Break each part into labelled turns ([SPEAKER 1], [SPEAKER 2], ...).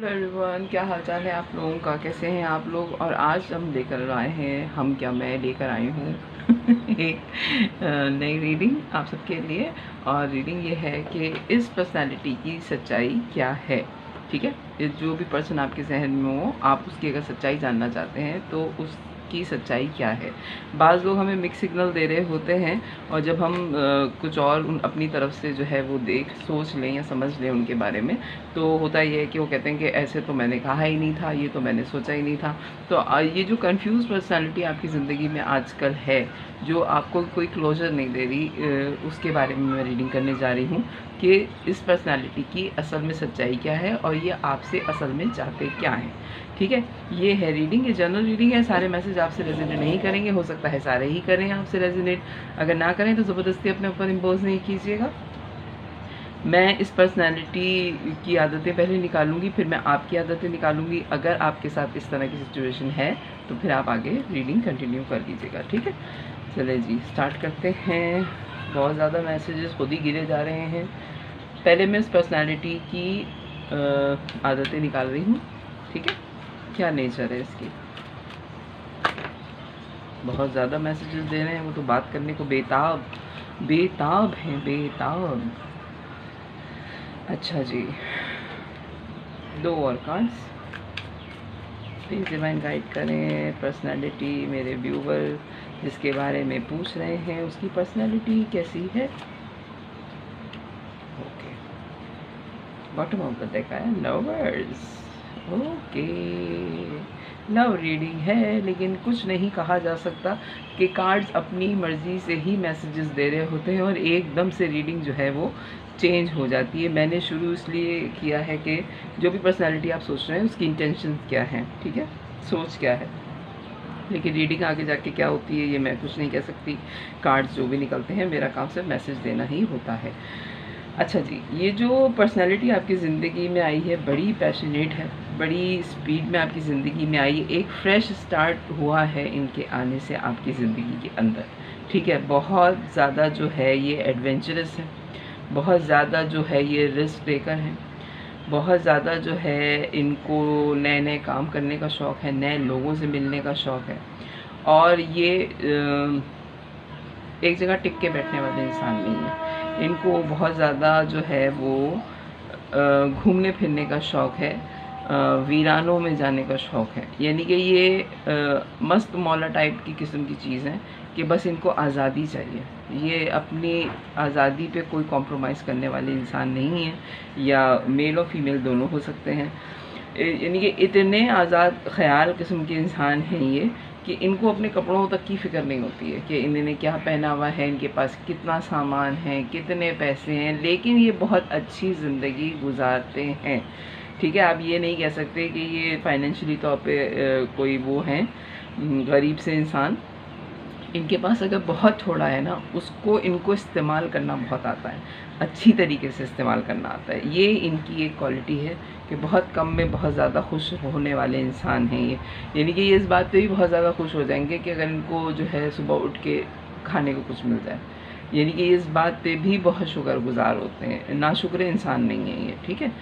[SPEAKER 1] Hello everyone, क्या हाल चाल है आप लोगों का? कैसे हैं आप लोग? और आज हम लेकर आए हैं, मैं लेकर आई हूँ एक नई रीडिंग आप सबके लिए। और रीडिंग ये है कि इस पर्सनालिटी की सच्चाई क्या है। ठीक है, ये जो भी पर्सन आपके जहन में हो, आप उसकी अगर सच्चाई जानना चाहते हैं तो उसकी सच्चाई क्या है। बाज़ लोग हमें मिक्स सिग्नल दे रहे होते हैं, और जब हम कुछ और अपनी तरफ से जो है वो सोच लें या समझ लें उनके बारे में, तो होता ये है कि वो कहते हैं कि ऐसे तो मैंने कहा ही नहीं था, ये तो मैंने सोचा ही नहीं था। तो ये जो कंफ्यूज पर्सनालिटी आपकी ज़िंदगी में आजकल है, जो आपको कोई क्लोजर नहीं दे रही, उसके बारे में मैं रीडिंग करने जा रही हूँ कि इस पर्सनालिटी की असल में सच्चाई क्या है और ये आपसे असल में चाहते क्या हैं। ठीक है, ये है रीडिंग, ये जनरल रीडिंग है। सारे मैसेज आपसे रेजोनेट नहीं करेंगे, हो सकता है सारे ही करें आपसे रेजोनेट। अगर ना करें तो ज़बरदस्ती अपने ऊपर इम्पोज नहीं कीजिएगा। मैं इस पर्सनैलिटी की आदतें पहले निकालूंगी, फिर मैं आपकी आदतें निकालूंगी। अगर आपके साथ इस तरह की सिचुएशन है तो फिर आप आगे रीडिंग कंटिन्यू कर लीजिएगा। ठीक है, चलिए जी स्टार्ट करते हैं। बहुत ज़्यादा मैसेजेस खुद ही गिरे जा रहे हैं। पहले मैं इस पर्सनैलिटी की आदतें निकाल रही हूँ। ठीक है, क्या नेचर है इसकी। बहुत ज़्यादा मैसेजेस दे रहे हैं, वो तो बात करने को बेताब हैं, बेताब। अच्छा जी, 2 और कार्ड्स प्लीज़ डिवाइन गाइड करें। पर्सनालिटी, मेरे व्यूवर जिसके बारे में पूछ रहे हैं उसकी पर्सनालिटी कैसी है। Okay, bottom of the deck आया लवर्स। ओके, लव रीडिंग है, लेकिन कुछ नहीं कहा जा सकता कि कार्ड्स अपनी मर्ज़ी से ही मैसेजेस दे रहे होते हैं और एकदम से रीडिंग जो है वो चेंज हो जाती है। मैंने शुरू इसलिए किया है कि जो भी पर्सनालिटी आप सोच रहे हैं उसकी इंटेंशन क्या है, ठीक है, सोच क्या है। लेकिन रीडिंग आगे जाके क्या होती है ये मैं कुछ नहीं कह सकती। कार्ड्स जो भी निकलते हैं, मेरा काम सिर्फ मैसेज देना ही होता है। अच्छा जी, ये जो पर्सनालिटी आपकी ज़िंदगी में आई है बड़ी पैशनेट है, बड़ी स्पीड में आपकी ज़िंदगी में आई। एक फ्रेश स्टार्ट हुआ है इनके आने से आपकी ज़िंदगी के अंदर। ठीक है, बहुत ज़्यादा जो है ये एडवेंचरस है, बहुत ज़्यादा जो है ये रिस्क टेकर हैं, बहुत ज़्यादा जो है इनको नए नए काम करने का शौक़ है, नए लोगों से मिलने का शौक़ है। और ये एक जगह टिक के बैठने वाले इंसान नहीं है। इनको बहुत ज़्यादा जो है वो घूमने फिरने का शौक़ है, वीरानों में जाने का शौक़ है। यानी कि ये मस्त मौला टाइप की किस्म की चीज़ है कि बस इनको आज़ादी चाहिए। ये अपनी आज़ादी पे कोई कॉम्प्रोमाइज़ करने वाले इंसान नहीं है, या मेल और फीमेल दोनों हो सकते हैं। यानी कि इतने आज़ाद ख़याल किस्म के इंसान हैं ये कि इनको अपने कपड़ों तक की फ़िक्र नहीं होती है कि इन्होंने क्या पहना हुआ है, इनके पास कितना सामान है, कितने पैसे हैं, लेकिन ये बहुत अच्छी ज़िंदगी गुजारते हैं। ठीक है, आप ये नहीं कह सकते कि ये फाइनेंशियली तौर पे कोई वो हैं गरीब से इंसान। इनके पास अगर बहुत थोड़ा है ना, उसको इनको इस्तेमाल करना बहुत आता है, अच्छी तरीके से इस्तेमाल करना आता है। ये इनकी एक क्वालिटी है कि बहुत कम में बहुत ज़्यादा खुश होने वाले इंसान हैं ये। यानी कि ये इस बात पे भी बहुत ज़्यादा खुश हो जाएंगे कि अगर इनको जो है सुबह उठ के खाने को कुछ मिल जाए। यानी कि इस बात पे भी बहुत शुक्रगुज़ार होते हैं, नाशुक्र इंसान नहीं है ये। ठीक है,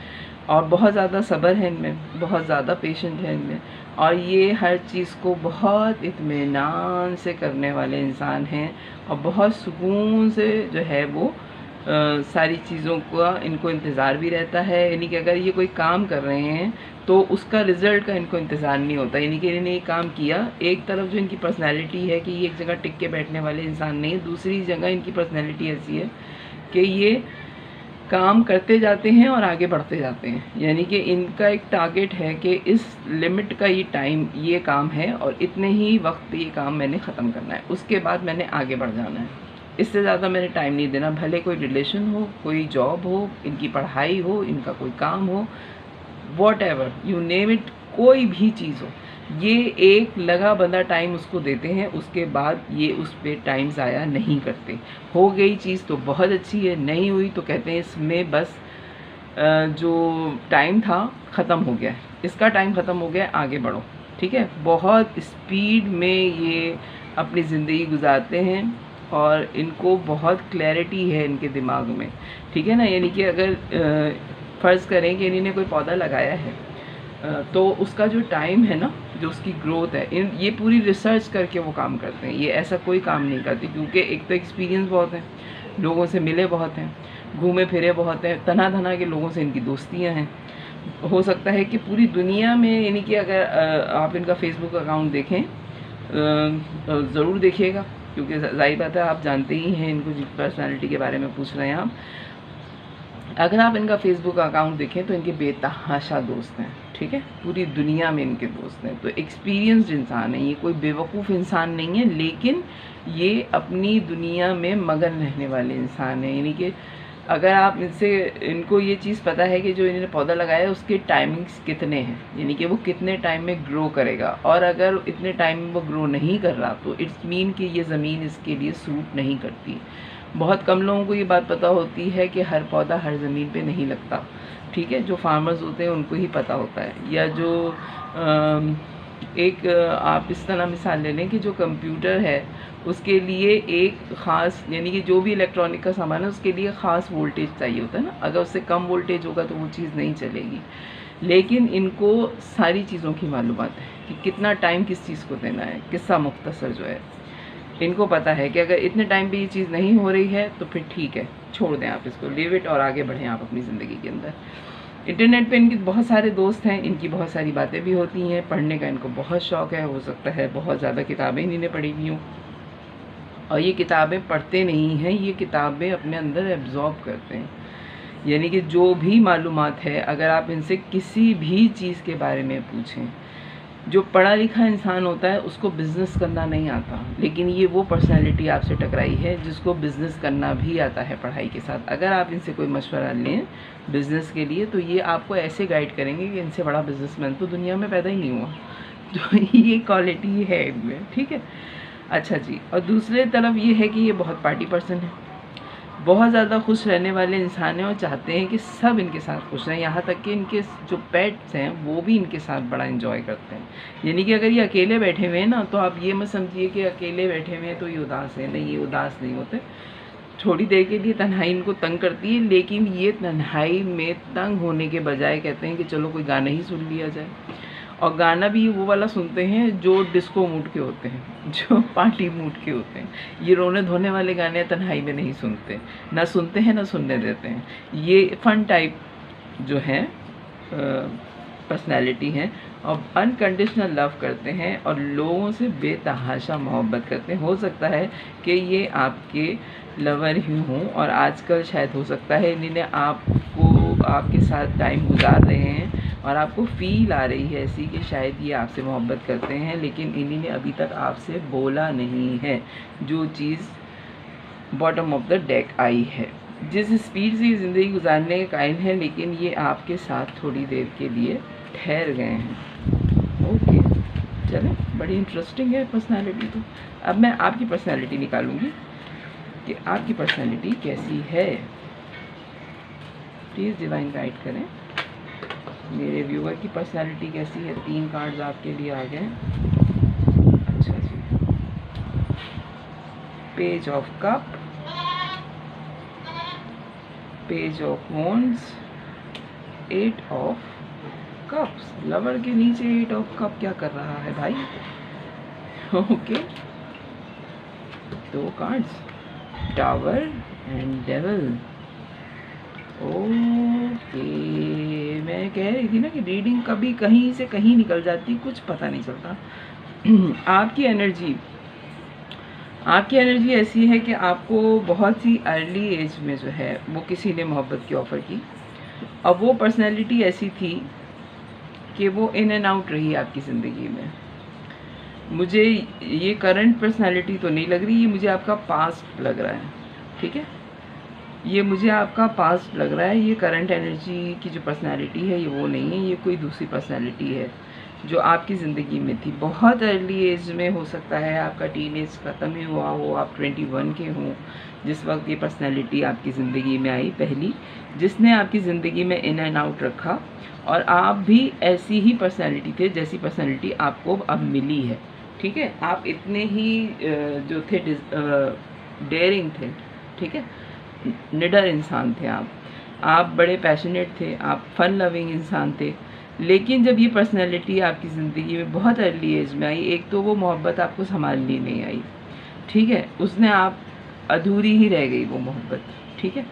[SPEAKER 1] और बहुत ज़्यादा सब्र है इनमें, बहुत ज़्यादा पेशेंट है इनमें, और ये हर चीज़ को बहुत इत्मीनान से करने वाले इंसान हैं, और बहुत सुकून से जो है वो सारी चीज़ों का इनको इंतज़ार भी रहता है। यानी कि अगर ये कोई काम कर रहे हैं तो उसका रिज़ल्ट का इनको इंतज़ार नहीं होता। यानी कि इन्होंने ये काम किया, एक तरफ जो इनकी पर्सनैलिटी है कि ये एक जगह टिक के बैठने वाले इंसान नहीं है, दूसरी जगह इनकी पर्सनैलिटी ऐसी है कि ये काम करते जाते हैं और आगे बढ़ते जाते हैं। यानी कि इनका एक टारगेट है कि इस लिमिट का ये टाइम ये काम है और इतने ही वक्त ये काम मैंने ख़त्म करना है, उसके बाद मैंने आगे बढ़ जाना है, इससे ज़्यादा मैंने टाइम नहीं देना। भले कोई रिलेशन हो, कोई जॉब हो, इनकी पढ़ाई हो, इनका कोई काम हो, वॉटएवर यू नेम इट, कोई भी चीज़ हो, ये एक लगा बंधा टाइम उसको देते हैं, उसके बाद ये उस पर टाइम ज़ाया नहीं करते। हो गई चीज़ तो बहुत अच्छी है, नहीं हुई तो कहते हैं इसमें बस जो टाइम था ख़त्म हो गया है, इसका टाइम ख़त्म हो गया है, आगे बढ़ो। ठीक है, बहुत स्पीड में ये अपनी ज़िंदगी गुजारते हैं और इनको बहुत क्लैरिटी है इनके दिमाग में। ठीक है ना, यानी कि अगर फ़र्ज़ करें कि इन्होंने कोई पौधा लगाया है तो उसका जो टाइम है ना, जो उसकी ग्रोथ है, ये पूरी रिसर्च करके वो काम करते हैं। ये ऐसा कोई काम नहीं करते, क्योंकि एक तो एक्सपीरियंस बहुत है, लोगों से मिले बहुत हैं, घूमे फिरे बहुत हैं, तना धना के लोगों से इनकी दोस्तियां हैं। हो सकता है कि पूरी दुनिया में, यानी कि अगर आप इनका फेसबुक अकाउंट देखें, ज़रूर देखिएगा, क्योंकि जाहिर बात है आप जानते ही हैं इनको, जिस पर्सनैलिटी के बारे में पूछ रहे हैं आप। अगर आप इनका फेसबुक अकाउंट देखें तो इनके बेतहाशा दोस्त हैं, ठीक है, पूरी दुनिया में इनके दोस्त हैं। तो एक्सपीरियंस्ड इंसान है, ये कोई बेवकूफ़ इंसान नहीं है, लेकिन ये अपनी दुनिया में मगन रहने वाले इंसान हैं। यानी कि अगर आप इनको ये चीज़ पता है कि जो इन्होंने पौधा लगाया है उसके टाइमिंग्स कितने हैं, यानी कि वो कितने टाइम में ग्रो करेगा, और अगर इतने टाइम में वो ग्रो नहीं कर रहा तो इट्स मीन कि ये ज़मीन इसके लिए सूट नहीं करती। बहुत कम लोगों को ये बात पता होती है कि हर पौधा हर ज़मीन पे नहीं लगता, ठीक है। जो फार्मर्स होते हैं उनको ही पता होता है। या जो आप इस तरह मिसाल ले लें कि जो कंप्यूटर है उसके लिए एक ख़ास, यानी कि जो भी इलेक्ट्रॉनिक का सामान है उसके लिए ख़ास वोल्टेज चाहिए होता है ना, अगर उससे कम वोल्टेज होगा तो वो चीज़ नहीं चलेगी। लेकिन इनको सारी चीज़ों की मालूमात है कि कितना टाइम किस चीज़ को देना है, किस्सा मुख्तसर जो है इनको पता है कि अगर इतने टाइम पे ये चीज़ नहीं हो रही है तो फिर ठीक है, छोड़ दें आप इसको, लीव इट, और आगे बढ़ें आप अपनी ज़िंदगी के अंदर। इंटरनेट पे इनके बहुत सारे दोस्त हैं, इनकी बहुत सारी बातें भी होती हैं, पढ़ने का इनको बहुत शौक़ है, हो सकता है बहुत ज़्यादा किताबें इन्होंने पढ़ी हुई हों, और ये किताबें पढ़ते नहीं हैं, ये किताबें अपने अंदर एब्ज़ॉर्ब करते हैं। यानी कि जो भी मालूमात है, अगर आप इनसे किसी भी चीज़ के बारे में पूछें, जो पढ़ा लिखा इंसान होता है उसको बिज़नेस करना नहीं आता, लेकिन ये वो पर्सनैलिटी आपसे टकराई है जिसको बिज़नेस करना भी आता है पढ़ाई के साथ। अगर आप इनसे कोई मशवरा लें बिज़नेस के लिए तो ये आपको ऐसे गाइड करेंगे कि इनसे बड़ा बिज़नेसमैन तो दुनिया में पैदा ही नहीं हुआ। तो ये क्वालिटी है इनमें, ठीक है। अच्छा जी, और दूसरे तरफ ये है कि ये बहुत पार्टी पर्सन है, बहुत ज़्यादा खुश रहने वाले इंसान हैं, और चाहते हैं कि सब इनके साथ खुश रहें, यहाँ तक कि इनके जो पेट्स हैं वो भी इनके साथ बड़ा एंजॉय करते हैं। यानी कि अगर ये अकेले बैठे हुए हैं ना, तो आप ये मत समझिए कि अकेले बैठे हुए हैं तो ये उदास है, नहीं, ये उदास नहीं होते। थोड़ी देर के लिए तन्हाई इनको तंग करती है, लेकिन ये तन्हाई में तंग होने के बजाय कहते हैं कि चलो कोई गाना ही सुन लिया जाए, और गाना भी वो वाला सुनते हैं जो डिस्को मूड के होते हैं, जो पार्टी मूड के होते हैं। ये रोने धोने वाले गाने तन्हाई में नहीं सुनते, ना सुनते हैं ना सुनने देते हैं। ये फन टाइप जो हैं पर्सनैलिटी हैं, और अनकंडीशनल लव करते हैं और लोगों से बेतहाशा मोहब्बत करते हैं। हो सकता है कि ये आपके लवर ही हों, और आजकल शायद हो सकता है इन्होंने आपके साथ टाइम गुजार रहे हैं और आपको फ़ील आ रही है ऐसी कि शायद ये आपसे मोहब्बत करते हैं, लेकिन इन्होंने अभी तक आपसे बोला नहीं है जो चीज़ बॉटम ऑफ द डेक आई है। जिस स्पीड से ज़िंदगी गुजारने के कायल हैं, लेकिन ये आपके साथ थोड़ी देर के लिए ठहर गए हैं। ओके, चलें, बड़ी इंटरेस्टिंग है पर्सनालिटी। तो अब मैं आपकी पर्सनालिटी निकालूंगी कि आपकी पर्सनालिटी कैसी है। प्लीज़ डिवाइन गाइड करें मेरे व्यूअर की पर्सनालिटी कैसी है। 3 कार्ड्स आपके लिए आ गए। अच्छा जी, page of cup, page of wands, 8 of cups. Lover के नीचे 8 ऑफ कप क्या कर रहा है भाई? Okay, 2 cards, tower and devil. Okay, मैं कह रही थी ना कि रीडिंग कभी कहीं से कहीं निकल जाती, कुछ पता नहीं चलता। आपकी एनर्जी ऐसी है कि आपको बहुत सी अर्ली एज में जो है वो किसी ने मोहब्बत की ऑफ़र की, और वो पर्सनैलिटी ऐसी थी कि वो इन एंड आउट रही आपकी ज़िंदगी में। मुझे ये करंट पर्सनैलिटी तो नहीं लग रही, ये मुझे आपका पास्ट लग रहा है, ठीक है। ये मुझे आपका पास्ट लग रहा है। ये करंट एनर्जी की जो पर्सनैलिटी है ये वो नहीं है, ये कोई दूसरी पर्सनैलिटी है जो आपकी ज़िंदगी में थी। बहुत अर्ली एज में, हो सकता है आपका टीनेज ख़त्म ही हुआ हो, आप 21 के हों जिस वक्त ये पर्सनैलिटी आपकी ज़िंदगी में आई पहली, जिसने आपकी ज़िंदगी में इन एंड आउट रखा, और आप भी ऐसी ही पर्सनैलिटी थे जैसी पर्सनैलिटी आपको अब मिली है, ठीक है। आप इतने ही जो थे डेयरिंग थे, ठीक है, निडर इंसान थे आप बड़े पैशनेट थे, आप फन लविंग इंसान थे, लेकिन जब ये पर्सनैलिटी आपकी ज़िंदगी में बहुत अर्ली एज में आई, एक तो वो मोहब्बत आपको सँभालनी नहीं आई, ठीक है, उसने आप अधूरी ही रह गई वो मोहब्बत, ठीक है।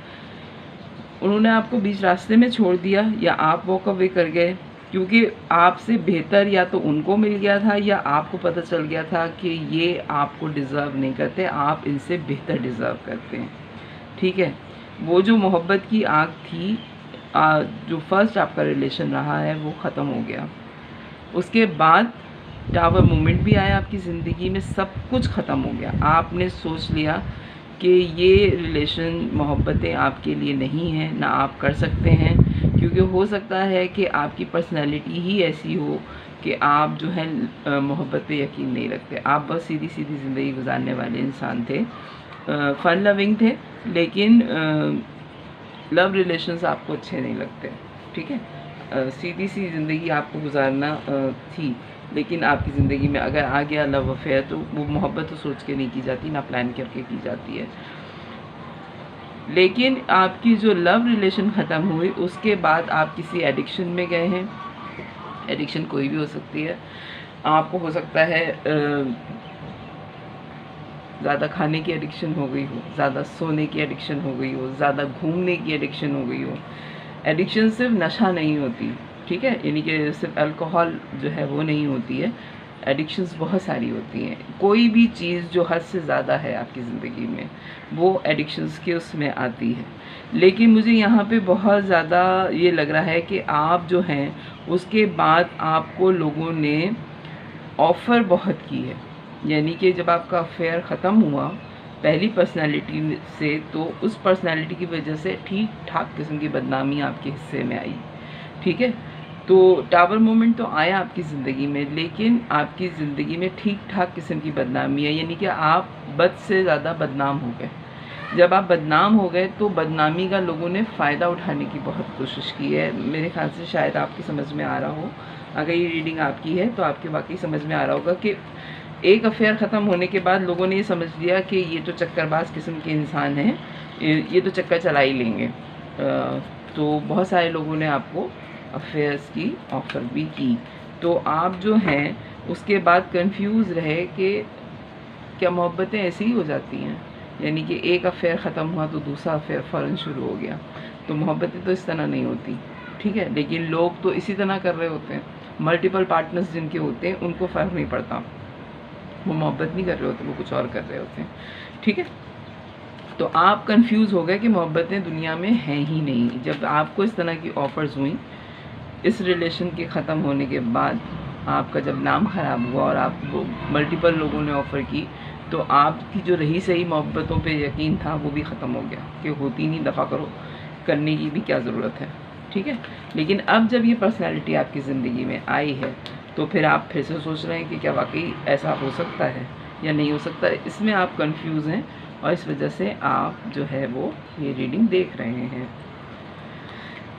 [SPEAKER 1] उन्होंने आपको बीच रास्ते में छोड़ दिया या आप वॉक अवे कर गए, क्योंकि आपसे बेहतर या तो उनको मिल गया था या आपको पता चल गया था कि ये आपको डिज़र्व नहीं करते, आप इनसे बेहतर डिज़र्व करते हैं, ठीक है। वो जो मोहब्बत की आग थी, जो फर्स्ट आपका रिलेशन रहा है वो ख़त्म हो गया। उसके बाद टावर मोमेंट भी आया आपकी ज़िंदगी में, सब कुछ ख़त्म हो गया। आपने सोच लिया कि ये रिलेशन मोहब्बतें आपके लिए नहीं हैं, ना आप कर सकते हैं, क्योंकि हो सकता है कि आपकी पर्सनैलिटी ही ऐसी हो कि आप जो है मोहब्बत पे यकीन नहीं रखते। आप बस सीधी सीधी ज़िंदगी गुजारने वाले इंसान थे, फ़न लविंग थे, लेकिन लव रिलेशंस आपको अच्छे नहीं लगते, ठीक है। सीधी सी ज़िंदगी आपको गुजारना थी, लेकिन आपकी ज़िंदगी में अगर आ गया लव अफेयर तो वो मोहब्बत तो सोच के नहीं की जाती, ना प्लान करके की जाती है। लेकिन आपकी जो लव रिलेशन ख़त्म हुई उसके बाद आप किसी एडिक्शन में गए हैं। एडिक्शन कोई भी हो सकती है, आपको हो सकता है ज़्यादा खाने की एडिक्शन हो गई हो, ज़्यादा सोने की एडिक्शन हो गई हो, ज़्यादा घूमने की एडिक्शन हो गई हो। एडिक्शन सिर्फ नशा नहीं होती, ठीक है, यानी कि सिर्फ अल्कोहल जो है वो नहीं होती है, एडिक्शंस बहुत सारी होती हैं। कोई भी चीज़ जो हद से ज़्यादा है आपकी ज़िंदगी में वो एडिक्शंस के उसमें आती है। लेकिन मुझे यहाँ पे बहुत ज़्यादा ये लग रहा है कि आप जो हैं उसके बाद आपको लोगों ने ऑफ़र बहुत की है, यानी कि जब आपका अफेयर ख़त्म हुआ पहली पर्सनैलिटी से, तो उस पर्सनैलिटी की वजह से ठीक ठाक किस्म की बदनामी आपके हिस्से में आई, ठीक है। तो टावर मोमेंट तो आया आपकी ज़िंदगी में, लेकिन आपकी ज़िंदगी में ठीक ठाक किस्म की बदनामी है, यानी कि आप बद से ज़्यादा बदनाम हो गए। जब आप बदनाम हो गए तो बदनामी का लोगों ने फ़ायदा उठाने की बहुत कोशिश की है। मेरे ख़्याल से शायद आपकी समझ में आ रहा हो, अगर ये रीडिंग आपकी है तो आपके वाकई समझ में आ रहा होगा कि एक अफेयर ख़त्म होने के बाद लोगों ने ये समझ लिया कि ये तो चक्करबाज किस्म के इंसान हैं, ये तो चक्कर चला ही लेंगे। तो बहुत सारे लोगों ने आपको अफेयर्स की ऑफ़र भी की, तो आप जो हैं उसके बाद कंफ्यूज रहे कि क्या मोहब्बतें ऐसी ही हो जाती हैं, यानी कि एक अफेयर ख़त्म हुआ तो दूसरा अफेयर फ़ौरन शुरू हो गया। तो मोहब्बतें तो इस तरह नहीं होती, ठीक है, लेकिन लोग तो इसी तरह कर रहे होते हैं। मल्टीपल पार्टनर्स जिनके होते हैं उनको फ़र्क नहीं पड़ता, वो मोहब्बत नहीं कर रहे होते, वो कुछ और कर रहे होते हैं, ठीक है। तो आप कंफ्यूज हो गए कि मोहब्बतें दुनिया में हैं ही नहीं। जब आपको इस तरह की ऑफ़र्स हुई इस रिलेशन के ख़त्म होने के बाद, आपका जब नाम ख़राब हुआ और आपको मल्टीपल लोगों ने ऑफ़र की, तो आपकी जो रही सही मोहब्बतों पे यकीन था वो भी ख़त्म हो गया कि होती नहीं, दफ़ा करो, करने की भी क्या ज़रूरत है, ठीक है। लेकिन अब जब ये पर्सनैलिटी आपकी ज़िंदगी में आई है तो फिर आप फिर से सोच रहे हैं कि क्या वाकई ऐसा हो सकता है या नहीं हो सकता। इसमें आप कंफ्यूज हैं और इस वजह से आप जो है वो ये रीडिंग देख रहे हैं।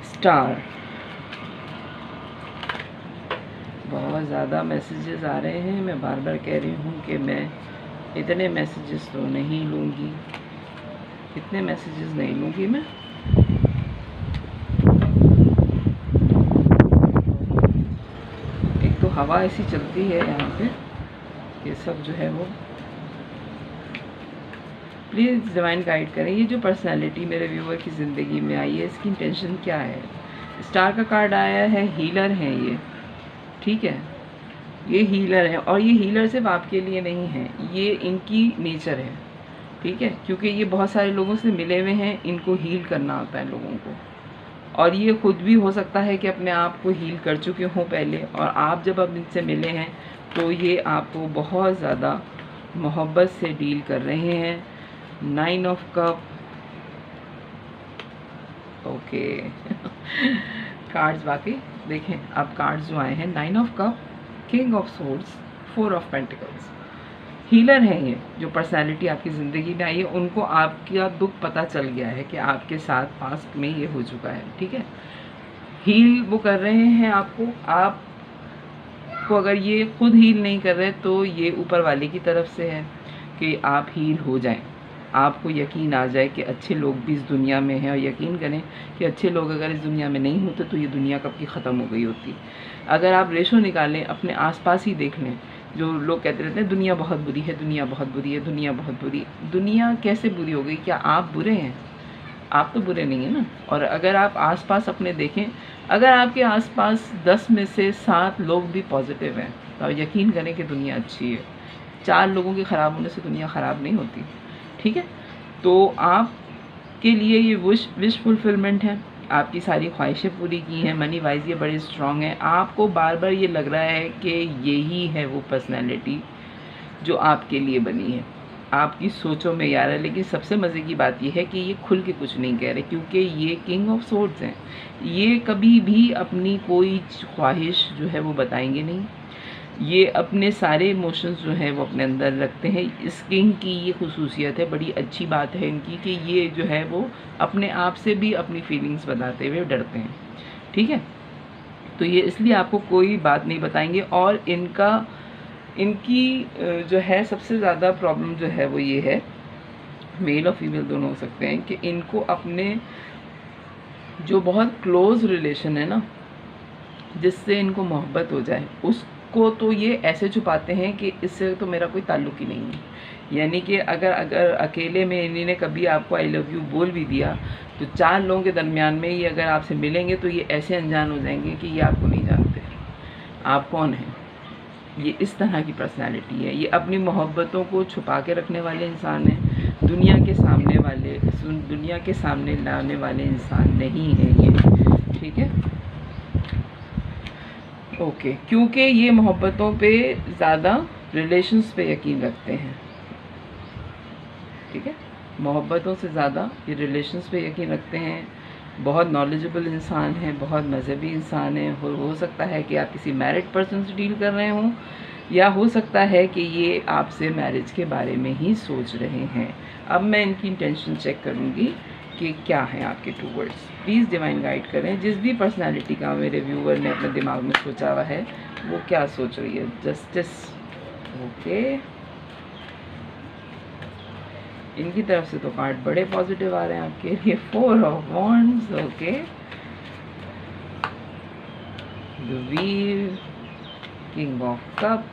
[SPEAKER 1] स्टार, बहुत ज़्यादा मैसेजेस आ रहे हैं। मैं बार बार कह रही हूँ कि मैं इतने मैसेजेस तो नहीं लूँगी, इतने मैसेजेस नहीं लूँगी मैं। एक तो हवा ऐसी चलती है यहाँ पे, ये सब जो है वो प्लीज़ डिवाइन गाइड करें। ये जो पर्सनालिटी मेरे व्यूअर की ज़िंदगी में आई है इसकी इंटेंशन क्या है। स्टार का कार्ड आया है, हीलर हैं ये, ठीक है, ये हीलर है और ये हीलर सिर्फ आपके लिए नहीं है, ये इनकी नेचर है, ठीक है, क्योंकि ये बहुत सारे लोगों से मिले हुए हैं, इनको हील करना आता है लोगों को, और ये खुद भी हो सकता है कि अपने आप को हील कर चुके हों पहले, और आप जब अब इनसे मिले हैं तो ये आपको बहुत ज़्यादा मोहब्बत से डील कर रहे हैं। 9 ऑफ कप, ओके कार्ड्स बाकी देखें, अब कार्ड्स जो आए हैं 9 of cup, king of swords, 4 of pentacles. Healer हैं ये जो पर्सनालिटी आपकी ज़िंदगी में आई है, उनको आपका दुख पता चल गया है कि आपके साथ पास्ट में ये हो चुका है, ठीक है। हील वो कर रहे हैं आपको अगर ये खुद हील नहीं कर रहे तो ये ऊपर वाले की तरफ से है कि आप हील हो जाएं, आपको यकीन आ जाए कि अच्छे लोग भी इस दुनिया में हैं, और यकीन करें कि अच्छे लोग अगर इस दुनिया में नहीं होते तो ये दुनिया कब की ख़त्म हो गई होती। अगर आप रेशो निकालें, अपने आसपास ही देख लें, जो लोग कहते रहते हैं दुनिया बहुत बुरी है, दुनिया बहुत बुरी है, दुनिया बहुत बुरी है। दुनिया कैसे बुरी हो गई? क्या आप बुरे हैं? आप तो बुरे नहीं हैं ना। और अगर आप आसपास अपने देखें, अगर आपके आसपास 10 में से 7 लोग भी पॉजिटिव हैं तो आप यकीन करें कि दुनिया अच्छी है। 4 लोगों के ख़राब होने से दुनिया ख़राब नहीं होती, ठीक है? तो आपके लिए ये विश फुलफिलमेंट है, आपकी सारी ख्वाहिशें पूरी की हैं, मनी वाइज ये बड़े स्ट्रॉन्ग हैं। आपको बार बार ये लग रहा है कि यही है वो पर्सनैलिटी जो आपके लिए बनी है, आपकी सोचों में यार है। लेकिन सबसे मज़े की बात यह है कि ये खुल के कुछ नहीं कह रहे, क्योंकि ये किंग ऑफ सोर्ड्स हैं। ये कभी भी अपनी कोई ख्वाहिश जो है वो बताएंगे नहीं। ये अपने सारे इमोशंस जो हैं वो अपने अंदर रखते हैं। इस किंग की ये खुसूसियत है, बड़ी अच्छी बात है इनकी, कि ये जो है वो अपने आप से भी अपनी फीलिंग्स बताते हुए डरते हैं, ठीक है? तो ये इसलिए आपको कोई बात नहीं बताएंगे। और इनकी जो है सबसे ज़्यादा प्रॉब्लम जो है वो ये है, मेल और फीमेल दोनों हो सकते हैं, कि इनको अपने जो बहुत क्लोज़ रिलेशन है ना, जिससे इनको मोहब्बत हो जाए, उसको तो ये ऐसे छुपाते हैं कि इससे तो मेरा कोई ताल्लुक़ ही नहीं है। यानी कि अगर अगर अकेले में इन्होंने कभी आपको आई लव यू बोल भी दिया, तो 4 लोगों के दरमियान में ये अगर आपसे मिलेंगे तो ये ऐसे अनजान हो जाएंगे कि ये आपको नहीं जानते, आप कौन हैं। ये इस तरह की पर्सनैलिटी है। ये अपनी मोहब्बतों को छुपा के रखने वाले इंसान हैं, दुनिया के सामने लाने वाले इंसान नहीं है ये, ठीक है? ओके, क्योंकि ये मोहब्बतों पे ज़्यादा रिलेशंस पे यकीन रखते हैं, ठीक है? मोहब्बतों से ज़्यादा ये रिलेशंस पे यकीन रखते हैं। बहुत नॉलेजेबल इंसान हैं, बहुत मज़हबी इंसान हैं। हो सकता है कि आप किसी मैरिड पर्सन से डील कर रहे हों, या हो सकता है कि ये आपसे मैरिज के बारे में ही सोच रहे हैं। अब मैं इनकी इंटेंशन चेक करूँगी कि क्या है आपके 2 वर्ड्स। प्लीज़ डिवाइन गाइड करें। जिस भी पर्सनालिटी का मेरे व्यूअर ने अपने दिमाग में सोचा हुआ है वो क्या सोच रही है। जस्टिस, ओके, इनकी तरफ से तो कार्ड बड़े पॉजिटिव आ रहे हैं आपके लिए। 4 of wands, okay, the wheel, king of cup,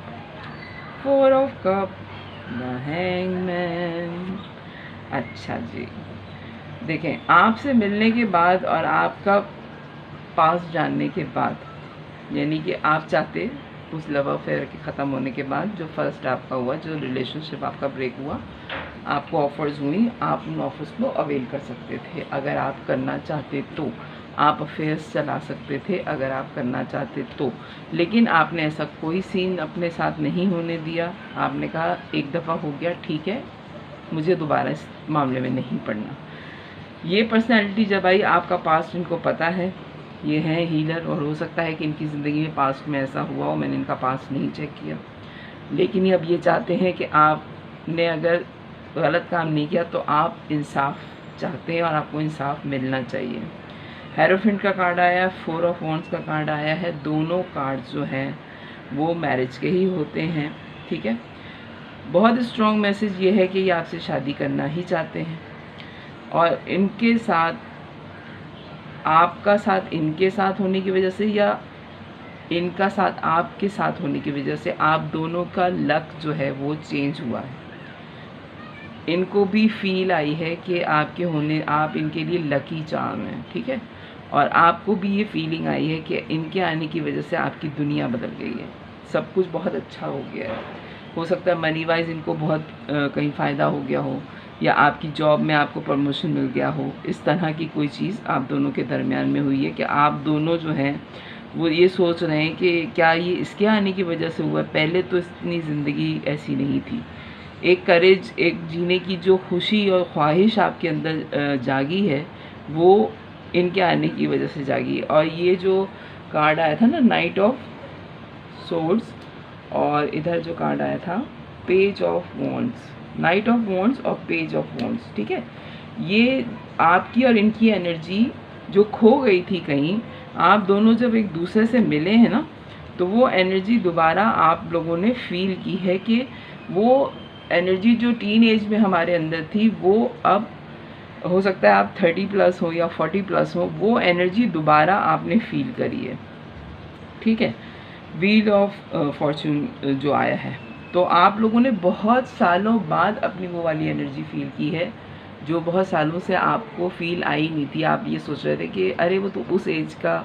[SPEAKER 1] 4 of cup, the hangman. अच्छा जी, देखें, आपसे मिलने के बाद और आपका पास जानने के बाद, यानी कि आप चाहते उस लव अफेयर के ख़त्म होने के बाद, जो फर्स्ट आपका हुआ, जो रिलेशनशिप आपका ब्रेक हुआ, आपको ऑफ़र्स हुई, आप उन ऑफ़र्स को अवेल कर सकते थे अगर आप करना चाहते तो। आप अफेयर्स चला सकते थे अगर आप करना चाहते तो। लेकिन आपने ऐसा कोई सीन अपने साथ नहीं होने दिया। आपने कहा एक दफ़ा हो गया, ठीक है, मुझे दोबारा इस मामले में नहीं पड़ना। ये पर्सनैलिटी जब आई, आपका पास्ट इनको पता है, ये हैं हीलर, और हो सकता है कि इनकी ज़िंदगी में पास्ट में ऐसा हुआ हो, मैंने इनका पास्ट नहीं चेक किया। लेकिन अब ये चाहते हैं कि आपने अगर गलत काम नहीं किया तो आप इंसाफ चाहते हैं, और आपको इंसाफ मिलना चाहिए। हेरोफेंट का कार्ड आया है, 4 ऑफ वॉन्ड्स का कार्ड आया है। दोनों कार्ड्स जो हैं वो मैरिज के ही होते हैं, ठीक है? बहुत स्ट्रॉन्ग मैसेज ये है कि ये आपसे शादी करना ही चाहते हैं, और इनके साथ, आपका साथ इनके साथ होने की वजह से, या इनका साथ आपके साथ होने की वजह से, आप दोनों का लक जो है वो चेंज हुआ है। इनको भी फील आई है कि आपके होने, आप इनके लिए लकी चार्म हैं, ठीक है? और आपको भी ये फीलिंग आई है कि इनके आने की वजह से आपकी दुनिया बदल गई है, सब कुछ बहुत अच्छा हो गया है। हो सकता है मनी वाइज इनको बहुत कहीं फ़ायदा हो गया हो, या आपकी जॉब में आपको प्रमोशन मिल गया हो। इस तरह की कोई चीज़ आप दोनों के दरमियान में हुई है कि आप दोनों जो हैं वो ये सोच रहे हैं कि क्या ये इसके आने की वजह से हुआ है। पहले तो इतनी ज़िंदगी ऐसी नहीं थी। एक करेज, एक जीने की जो खुशी और ख्वाहिश आपके अंदर जागी है, वो इनके आने की वजह से जागी। और ये जो कार्ड आया था ना, नाइट ऑफ सोर्ड्स, और इधर जो कार्ड आया था page of wands, night of wands और पेज ऑफ वॉन्ड्स, ठीक है? ये आपकी और इनकी एनर्जी जो खो गई थी कहीं, आप दोनों जब एक दूसरे से मिले हैं ना, तो वो एनर्जी दोबारा आप लोगों ने फील की है कि वो एनर्जी जो टीन एज में हमारे अंदर थी वो अब हो सकता है आप 30 प्लस हो या 40 प्लस हो, वो एनर्जी दोबारा आपने फील करी है, ठीक है। व्हील ऑफ फॉर्चून जो आया है, तो आप लोगों ने बहुत सालों बाद अपनी वो वाली एनर्जी फील की है जो बहुत सालों से आपको फील आई नहीं थी। आप ये सोच रहे थे कि अरे वो तो उस एज का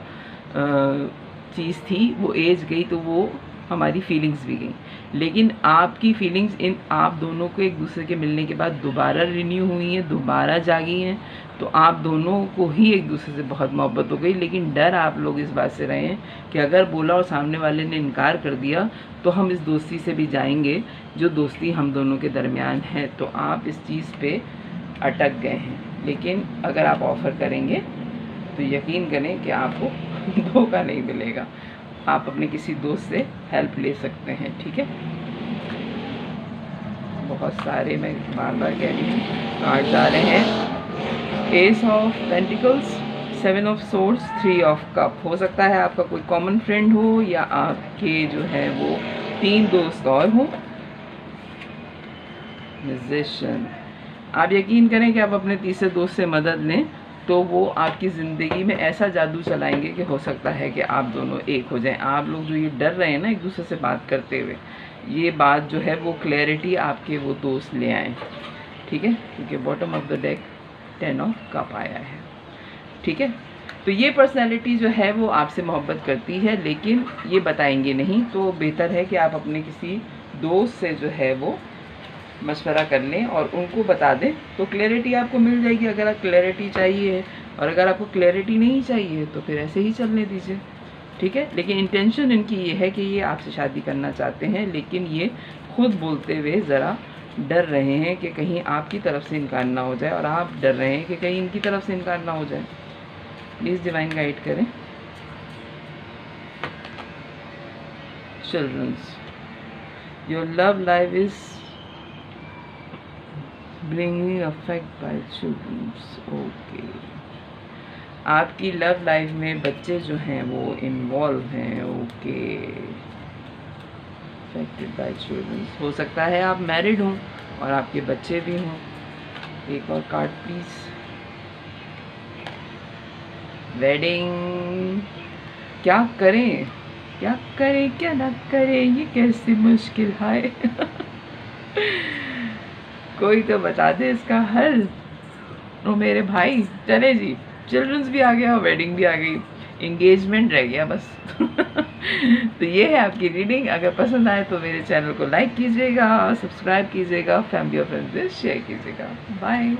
[SPEAKER 1] चीज़ थी, वो एज गई तो वो हमारी फीलिंग्स भी गई, लेकिन आपकी फीलिंग्स इन आप दोनों को एक दूसरे के मिलने के बाद दोबारा रिन्यू हुई हैं, दोबारा जागी हैं। तो आप दोनों को ही एक दूसरे से बहुत मोहब्बत हो गई, लेकिन डर आप लोग इस बात से रहे हैं कि अगर बोला और सामने वाले ने इनकार कर दिया तो हम इस दोस्ती से भी जाएंगे जो दोस्ती हम दोनों के दरमियान है। तो आप इस चीज़ पे अटक गए हैं, लेकिन अगर आप ऑफ़र करेंगे तो यकीन करें कि आपको धोखा नहीं मिलेगा। आप अपने किसी दोस्त से हेल्प ले सकते हैं, ठीक है। बहुत सारे मैं बार बार कह रही हूँ कार्ड्स आ रहे हैं। S of pentacles, 7 of swords, 3 of cup. हो सकता है आपका कोई कॉमन फ्रेंड हो या आपके जो है वो 3 दोस्त और हों। म्यूजिशियन, आप यकीन करें कि आप अपने तीसरे दोस्त से मदद लें तो वो आपकी ज़िंदगी में ऐसा जादू चलाएंगे कि हो सकता है कि आप दोनों एक हो जाएं। आप लोग जो ये डर रहे हैं ना एक दूसरे से बात करते हुए, ये बात जो है वो क्लैरिटी आपके वो दोस्त ले आएँ, ठीक है, क्योंकि bottom of the deck 10 of cup आया है, ठीक है। तो ये पर्सनैलिटी जो है वो आपसे मोहब्बत करती है, लेकिन ये बताएंगे नहीं। तो बेहतर है कि आप अपने किसी दोस्त से जो है वो मशवरा कर लें और उनको बता दें, तो क्लैरिटी आपको मिल जाएगी अगर आप क्लैरिटी चाहिए। और अगर आपको क्लैरिटी नहीं चाहिए तो फिर ऐसे ही चलने दीजिए, ठीक है। लेकिन इंटेंशन इनकी ये है कि ये आपसे शादी करना चाहते हैं, लेकिन ये खुद बोलते हुए ज़रा डर रहे हैं कि कहीं आपकी तरफ से इनकार ना हो जाए और आप डर रहे हैं कि कहीं इनकी तरफ से इनकार ना हो जाए। प्लीज़ डिवाइन गाइड करें। Childrens, your love life is bringing affect by childrens. Okay, आपकी लव लाइफ में बच्चे जो हैं वो इन्वॉल्व हैं। Okay, affected by childrens. हो सकता है आप मैरिड हों और आपके बच्चे भी हों। एक और कार्ड प्लीज़। वेडिंग, क्या करें क्या करें क्या ना करें, ये कैसी मुश्किल है। कोई तो बता दे इसका हल। ओ मेरे भाई, चले जी, चिल्ड्रंस भी आ गया और वेडिंग भी आ गई, इंगेजमेंट रह गया बस। तो ये है आपकी रीडिंग। अगर पसंद आए तो मेरे चैनल को लाइक कीजिएगा, सब्सक्राइब कीजिएगा, फैमिली और फ्रेंड्स से शेयर कीजिएगा। बाय।